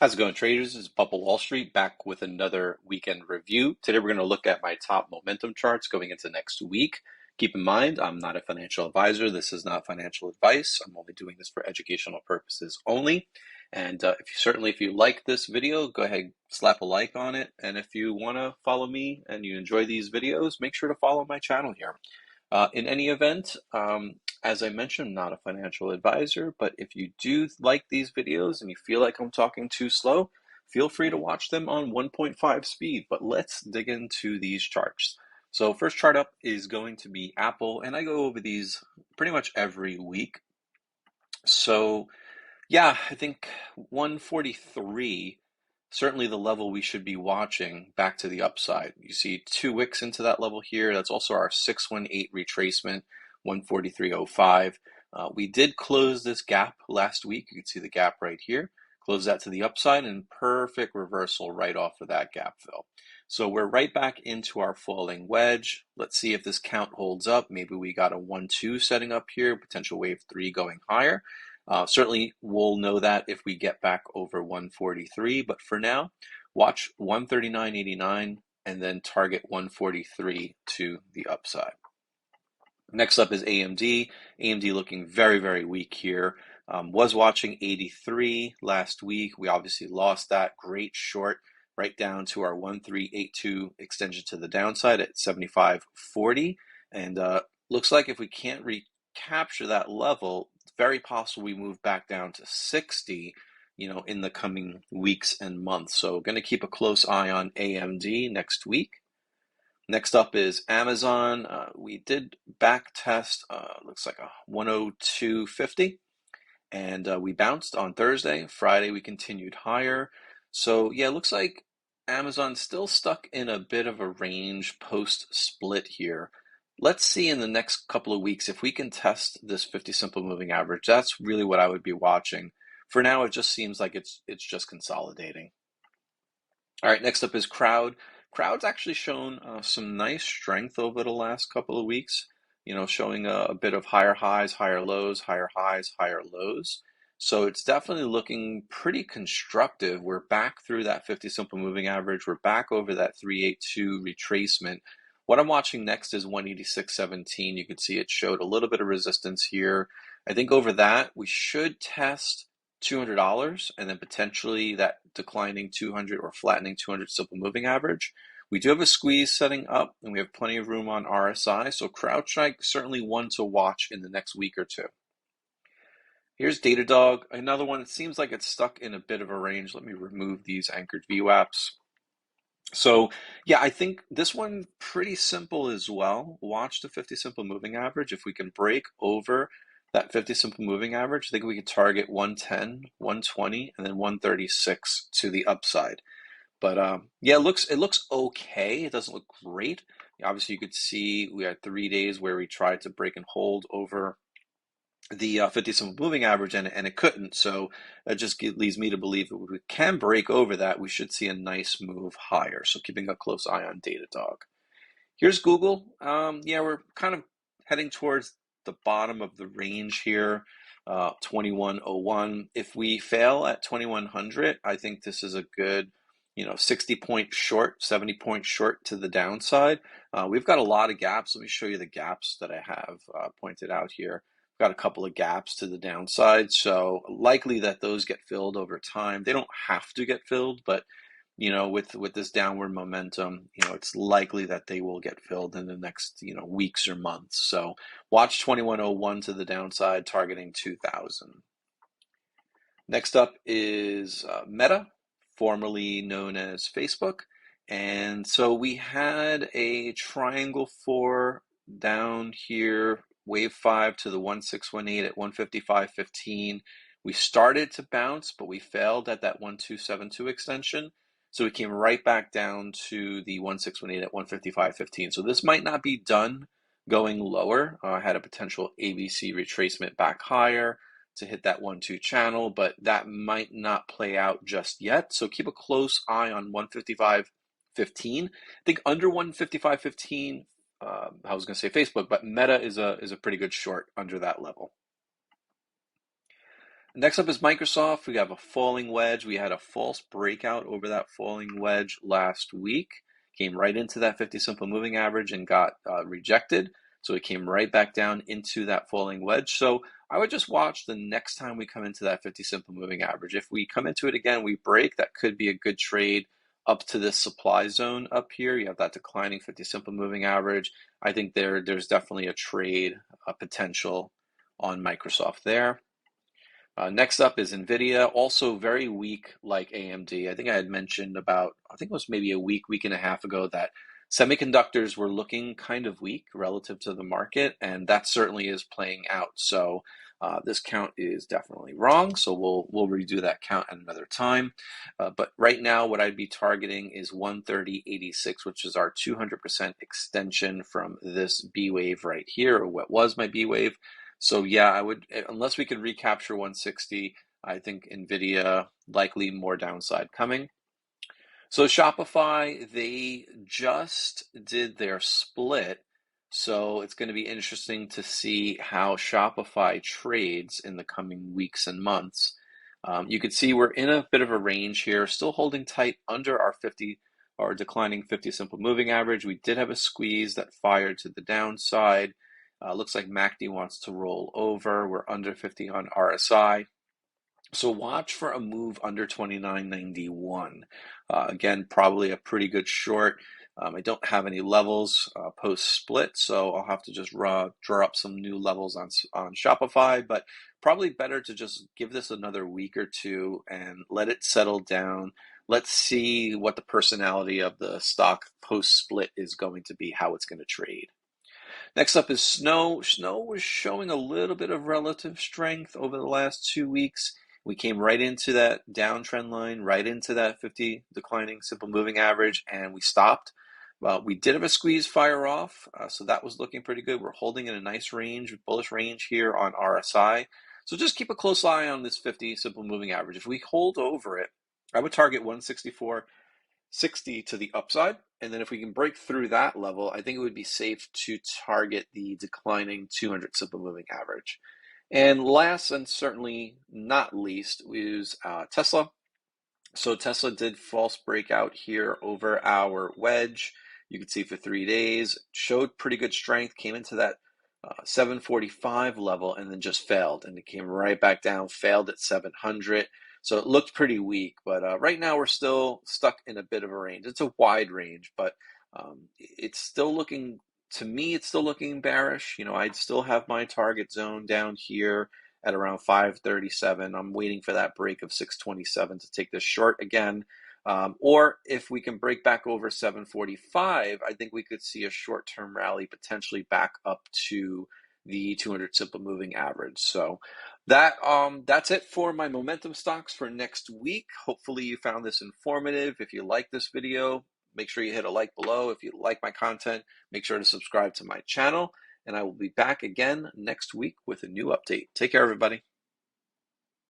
How's it going, traders? This is Bubble Wall Street back with another weekend review. Today, we're going to look at my top momentum charts going into next week. Keep in mind, I'm not a financial advisor. This is not financial advice. I'm only doing this for educational purposes only. And if you like this video, go ahead, slap a like on it. And if you want to follow me and you enjoy these videos, make sure to follow my channel here. In any event, as I mentioned, I'm not a financial advisor, but if you do like these videos and you feel like I'm talking too slow, feel free to watch them on 1.5 speed. But let's dig into these charts. So first chart up is going to be Apple, and I go over these pretty much every week. So yeah, I think 143, certainly the level we should be watching back to the upside. You see 2 wicks into that level here. That's also our 618 retracement, 143.05. We did close this gap last week. You can see the gap right here. Close that to the upside and perfect reversal right off of that gap fill. So we're right back into our falling wedge. Let's see if this count holds up. Maybe we got a 1-2 setting up here, potential wave 3 going higher. Certainly, we'll know that if we get back over 143, but for now, watch 139.89 and then target 143 to the upside. Next up is AMD. AMD looking very, very weak here. Was watching 83 last week. We obviously lost that. Great short right down to our 1382 extension to the downside at 75.40. And looks like if we can't recapture that level, it's very possible we move back down to 60, in the coming weeks and months. So going to keep a close eye on AMD next week. Next up is Amazon. We did back test, looks like a 102.50, and we bounced on Thursday. Friday, we continued higher. So yeah, it looks like Amazon's still stuck in a bit of a range post-split here. Let's see in the next couple of weeks if we can test this 50 simple moving average. That's really what I would be watching. For now, it just seems like it's just consolidating. All right, next up is Crowd. Crowd's actually shown some nice strength over the last couple of weeks, showing a bit of higher highs, higher lows, higher highs, higher lows. So it's definitely looking pretty constructive. We're back through that 50 simple moving average. We're back over that 382 retracement. What I'm watching next is 186.17. You can see it showed a little bit of resistance here. I think over that, we should test $200 and then potentially that declining 200 or flattening 200 simple moving average. We do have a squeeze setting up and we have plenty of room on RSI. So CrowdStrike certainly one to watch in the next week or two. Here's Datadog, another one. It seems like it's stuck in a bit of a range. Let me remove these anchored VWAPs. So yeah, I think this one pretty simple as well. Watch the 50 simple moving average. If we can break over that 50 simple moving average, I think we could target 110, 120, and then 136 to the upside. But yeah, it looks okay. It doesn't look great. Obviously, you could see we had 3 days where we tried to break and hold over the 50 simple moving average and it couldn't. So that just leads me to believe that if we can break over that, we should see a nice move higher. So keeping a close eye on Datadog. Here's Google. Yeah, we're kind of heading towards the bottom of the range here, 2101. If we fail at 2100, I think this is a good 60-point short, 70-point short to the downside. We've got a lot of gaps. Let me show you the gaps that I have pointed out here. We've got a couple of gaps to the downside, so likely that those get filled over time. They don't have to get filled, but with this downward momentum, it's likely that they will get filled in the next, weeks or months. So watch 2101 to the downside, targeting 2000. Next up is Meta, formerly known as Facebook. And so we had a triangle 4 down here, wave 5 to the 1618 at 155.15. We started to bounce, but we failed at that 1272 extension. So we came right back down to the 1618 at 155.15. So this might not be done going lower. Had a potential ABC retracement back higher to hit that 1-2 channel, but that might not play out just yet. So keep a close eye on 155.15. I think under 155.15, I was going to say Facebook, but Meta is a pretty good short under that level. Next up is Microsoft. We have a falling wedge. We had a false breakout over that falling wedge last week. Came right into that 50 simple moving average and got rejected. So it came right back down into that falling wedge. So I would just watch the next time we come into that 50 simple moving average. If we come into it again, we break, that could be a good trade up to this supply zone up here. You have that declining 50 simple moving average. I think there's definitely a trade potential on Microsoft there. Next up is NVIDIA, also very weak like AMD. I think I had mentioned about, I think it was maybe a week and a half ago, that semiconductors were looking kind of weak relative to the market, and that certainly is playing out. So this count is definitely wrong, so we'll redo that count at another time. But right now, what I'd be targeting is 130.86, which is our 200% extension from this B wave right here, or what was my B wave. So yeah, I would, unless we could recapture 160, I think NVIDIA likely more downside coming. So Shopify, they just did their split. So it's going to be interesting to see how Shopify trades in the coming weeks and months. You can see we're in a bit of a range here, still holding tight under our 50 or declining 50 simple moving average. We did have a squeeze that fired to the downside. Looks like MACD wants to roll over. We're under 50 on RSI. So watch for a move under 29.91. Again, probably a pretty good short. I don't have any levels post-split, so I'll have to just draw up some new levels on Shopify, but probably better to just give this another week or two and let it settle down. Let's see what the personality of the stock post-split is going to be, how it's going to trade. Next up is Snow. Snow was showing a little bit of relative strength over the last 2 weeks. We came right into that downtrend line, right into that 50 declining simple moving average, and we stopped. We did have a squeeze fire off, so that was looking pretty good. We're holding in a nice range, bullish range here on RSI. So just keep a close eye on this 50 simple moving average. If we hold over it, I would target 164.60 to the upside. And then if we can break through that level, I think it would be safe to target the declining 200 simple moving average. And last and certainly not least is Tesla. So Tesla did false breakout here over our wedge. You can see for 3 days, showed pretty good strength, came into that 745 level and then just failed. And it came right back down, failed at 700. So it looked pretty weak, but right now we're still stuck in a bit of a range. It's a wide range, but it's still looking, to me, it's still looking bearish. You know, I'd still have my target zone down here at around 537. I'm waiting for that break of 627 to take this short again. Or if we can break back over 745, I think we could see a short-term rally potentially back up to the 200 simple moving average. So that's it for my momentum stocks for next week. Hopefully you found this informative. If you like this video, make sure you hit a like below. If you like my content, make sure to subscribe to my channel. And I will be back again next week with a new update. Take care, everybody.